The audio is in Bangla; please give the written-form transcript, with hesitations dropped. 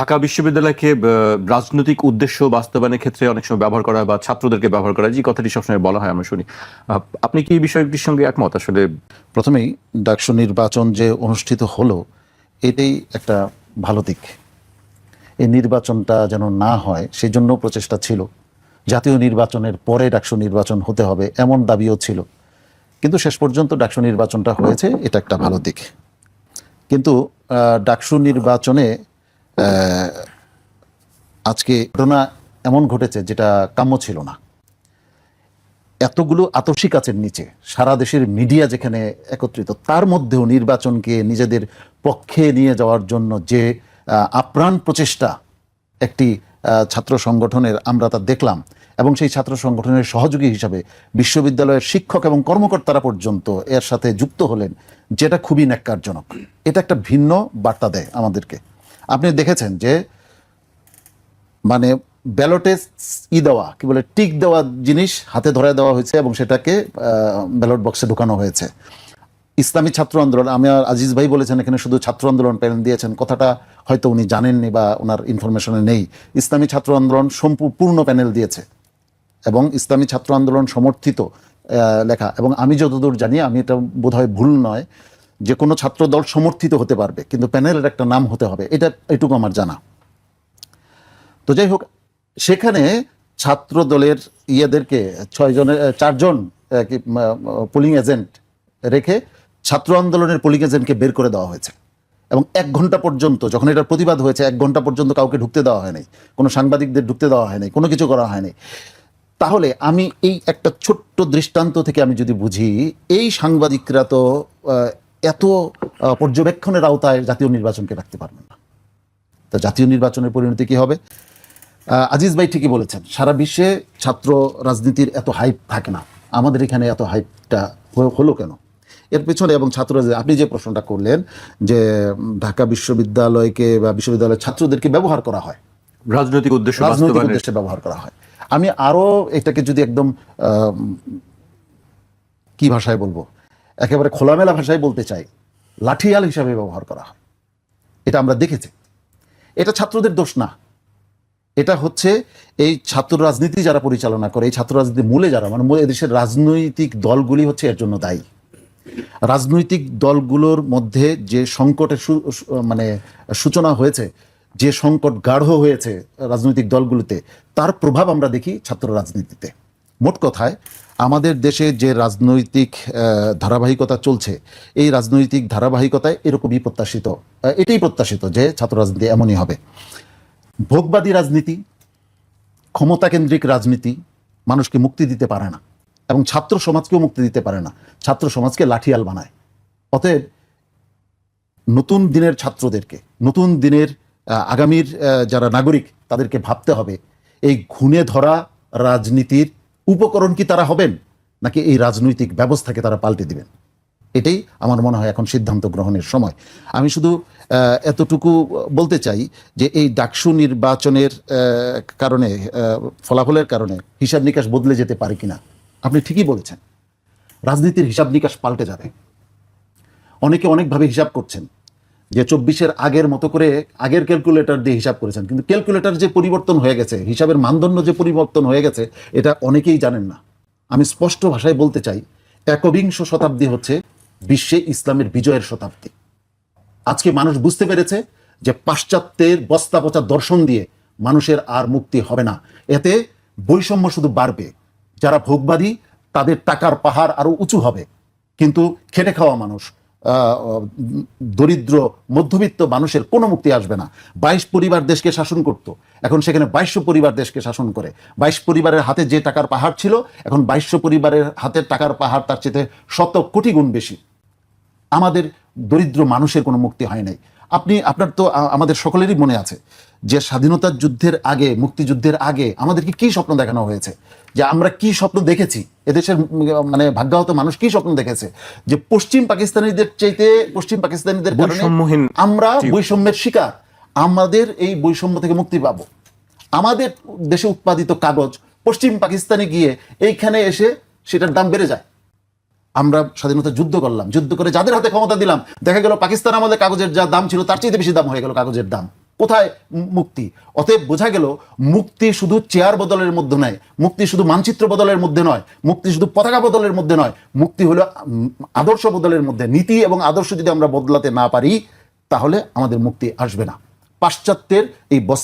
ঢাকা বিশ্ববিদ্যালয়কে রাজনৈতিক উদ্দেশ্য বাস্তবায়নের ক্ষেত্রে অনেক সময় ব্যবহার করা বা ছাত্রদেরকে ব্যবহার করা, যে কথাটি সবসময় বলা হয় আমরা শুনি। আপনি কি এই বিষয়টির সঙ্গে একমত? আসলে প্রথমেই ডাকসু নির্বাচন যে অনুষ্ঠিত হলো, এটাই একটা ভালো দিক। এই নির্বাচনটা যেন না হয় সেই জন্য প্রচেষ্টা ছিল। জাতীয় নির্বাচনের পরে ডাকসু নির্বাচন হতে হবে এমন দাবিও ছিল, কিন্তু শেষ পর্যন্ত ডাকসু নির্বাচনটা হয়েছে, এটা একটা ভালো দিক। কিন্তু ডাকসু নির্বাচনে আজকে ঘটনা এমন ঘটেছে যেটা কাম্য ছিল না। এতগুলো আতসী কাচের নিচে সারা দেশের মিডিয়া যেখানে একত্রিত, তার মধ্যেও নির্বাচনকে নিজেদের পক্ষে নিয়ে যাওয়ার জন্য যে আপ্রাণ প্রচেষ্টা একটি ছাত্র সংগঠনের আমরা তা দেখলাম, এবং সেই ছাত্র সংগঠনের সহযোগী হিসাবে বিশ্ববিদ্যালয়ের শিক্ষক এবং কর্মকর্তারা পর্যন্ত এর সাথে যুক্ত হলেন, যেটা খুবই ন্যাক্কারজনক। এটা একটা ভিন্ন বার্তা দেয় আমাদেরকে। আপনি দেখেছেন যে মানে ব্যালটে দেওয়া, কি বলে, টিক দেওয়া জিনিস হাতে ধরে দেওয়া হয়েছে এবং সেটাকে ব্যালট বক্সে ঢুকানো হয়েছে। ইসলামী ছাত্র আন্দোলন, আমি আজিজ ভাই বলেছেন এখানে শুধু ছাত্র আন্দোলন প্যানেল দিয়েছেন, কথাটা হয়তো উনি জানেননি বা ওনার ইনফরমেশনে নেই। ইসলামী ছাত্র আন্দোলন সম্পূর্ণ প্যানেল দিয়েছে এবং ইসলামী ছাত্র আন্দোলন সমর্থিত লেখা। এবং আমি যতদূর জানি, আমি এটা বোধহয় ভুল নয়, যে কোনো ছাত্র দল সমর্থিত হতে পারবে, কিন্তু প্যানেলের একটা নাম হতে হবে, এটুকু আমার জানা। তো যাই হোক, সেখানে ছাত্র দলের ইয়েদেরকে 4জন পোলিং এজেন্ট রেখে ছাত্র আন্দোলনের পোলিং এজেন্টকে বের করে দেওয়া হয়েছে। এবং 1 ঘন্টা পর্যন্ত, যখন এটার প্রতিবাদ হয়েছে, 1 ঘন্টা পর্যন্ত কাউকে ঢুকতে দেওয়া হয়নি, কোনো সাংবাদিকদের ঢুকতে দেওয়া হয়নি, কোনো কিছু করা হয়নি। তাহলে আমি এই একটা ছোট্ট দৃষ্টান্ত থেকে আমি যদি বুঝি, এই সাংবাদিকরা তো এত পর্যবেক্ষণের আওতায় জাতীয় নির্বাচনকে রাখতে পারবেন না। তা জাতীয় নির্বাচনের পরিণতি কি হবে? আজিজ ভাই ঠিকই বলেছেন, সারা বিশ্বে ছাত্র রাজনীতির এত হাইপ থাকে না, আমাদের এখানে এত হাইপটা হলো কেন? এর পেছনে, এবং ছাত্র, আপনি যে প্রশ্নটা করলেন যে ঢাকা বিশ্ববিদ্যালয়কে বা বিশ্ববিদ্যালয়ের ছাত্রদেরকে ব্যবহার করা হয় রাজনৈতিক উদ্দেশ্যে ব্যবহার করা হয়, আমি আরো এটাকে যদি একদম কি ভাষায় বলবো, একেবারে খোলামেলা ভাষায় বলতে চাই, লাঠিয়াল হিসাবে ব্যবহার করা হয়। এটা আমরা দেখেছি। এটা ছাত্রদের দোষ না, এটা হচ্ছে এই ছাত্র রাজনীতি যারা পরিচালনা করে, এই ছাত্র রাজনীতির মূলে যারা, মানে এদেশের রাজনৈতিক দলগুলি হচ্ছে এর জন্য দায়ী। রাজনৈতিক দলগুলোর মধ্যে যে সংকটের মানে সূচনা হয়েছে, যে সংকট গাঢ় হয়েছে রাজনৈতিক দলগুলোতে, তার প্রভাব আমরা দেখি ছাত্র রাজনীতিতে। মোট কথায় আমাদের দেশে যে রাজনৈতিক ধারাবাহিকতা চলছে, এই রাজনৈতিক ধারাবাহিকতায় এরকমই প্রত্যাশিত, এটাই প্রত্যাশিত যে ছাত্র রাজনীতি এমনই হবে। ভোগবাদী রাজনীতি, ক্ষমতাকেন্দ্রিক রাজনীতি মানুষকে মুক্তি দিতে পারে না, এবং ছাত্র সমাজকেও মুক্তি দিতে পারে না, ছাত্র সমাজকে লাঠিয়াল বানায়। অতএব নতুন দিনের ছাত্রদেরকে, নতুন দিনের আগামীর যারা নাগরিক, তাদেরকে ভাবতে হবে এই ঘুণে ধরা রাজনীতির উপকরণ কি তারা হবেন, নাকি এই রাজনৈতিক ব্যবস্থাকে তারা পাল্টে দিবেন। এটাই আমার মনে হয় এখন সিদ্ধান্ত গ্রহণের সময়। আমি শুধু এতটুকু বলতে চাই যে এই ডাকসু নির্বাচনের কারণে, ফলাফলের কারণে হিসাব নিকাশ বদলে যেতে পারে কিনা। আপনি ঠিকই বলেছেন, রাজনীতির হিসাব নিকাশ পাল্টে যাবে। অনেকে অনেকভাবে হিসাব করছেন যে 24-এর আগের মতো করে আগের ক্যালকুলেটর দিয়ে হিসাব করেছেন, কিন্তু ক্যালকুলেটর যে পরিবর্তন হয়ে গেছে, হিসাবের মানদণ্ড যে পরিবর্তন হয়ে গেছে, এটা অনেকেই জানেন না। আমি স্পষ্ট ভাষায় বলতে চাই, 21 শতাব্দী হচ্ছে বিশ্বে ইসলামের বিজয়ের শতাব্দী। আজকে মানুষ বুঝতে পেরেছে যে পাশ্চাত্যের বস্তা পচা দর্শন দিয়ে মানুষের আর মুক্তি হবে না। এতে বৈষম্য শুধু বাড়বে, যারা ভোগবাদী তাদের টাকার পাহাড় আরো উঁচু হবে, কিন্তু খেটে খাওয়া মানুষ, দরিদ্র মধ্যবিত্ত মানুষের কোনো মুক্তি আসবে না। 22 পরিবার দেশকে শাসন করত, এখন সেখানে 2200 পরিবার দেশকে শাসন করে। 22 পরিবারের হাতে যে টাকার পাহাড় ছিল, এখন 2200 পরিবারের হাতের টাকার পাহাড় তার চেয়ে 100 কোটি গুণ বেশি। আমাদের দরিদ্র মানুষের কোনো মুক্তি হয় নাই। আপনার তো, আমাদের সকলেরই মনে আছে যে স্বাধীনতার যুদ্ধের আগে, মুক্তিযুদ্ধের আগে আমাদেরকে কি স্বপ্ন দেখানো হয়েছে, যে আমরা কি স্বপ্ন দেখেছি, এদেশের মানে ভাগ্যাহত মানুষ কি স্বপ্ন দেখেছে, যে পশ্চিম পাকিস্তানিদের চাইতে, পশ্চিম পাকিস্তানিদের কারণে আমরা বৈষম্যের শিকার, আমাদের এই বৈষম্য থেকে মুক্তি পাবো। আমাদের দেশে উৎপাদিত কাগজ পশ্চিম পাকিস্তানে গিয়ে এইখানে এসে সেটার দাম বেড়ে যায়। আমরা স্বাধীনতা যুদ্ধ করলাম, যুদ্ধ করে যাদের হাতে ক্ষমতা দিলাম, দেখা গেল পাকিস্তান আমাদের কাগজের যা দাম ছিল তার চেয়ে বেশি দাম হয়ে গেল কাগজের দাম। কোথায় মুক্তি? অতএব বোঝা গেল মুক্তি শুধু চেয়ার বদলের মধ্যে নয়, মুক্তি শুধু মানচিত্র বদলের মধ্যে নয়, মুক্তি শুধু পতাকা বদলের মধ্যে নয়, মুক্তি হলো আদর্শ বদলের মধ্যে। নীতি এবং আদর্শ যদি আমরা বদলাতে না পারি তাহলে আমাদের মুক্তি আসবে না। পাশ্চাত্যের এই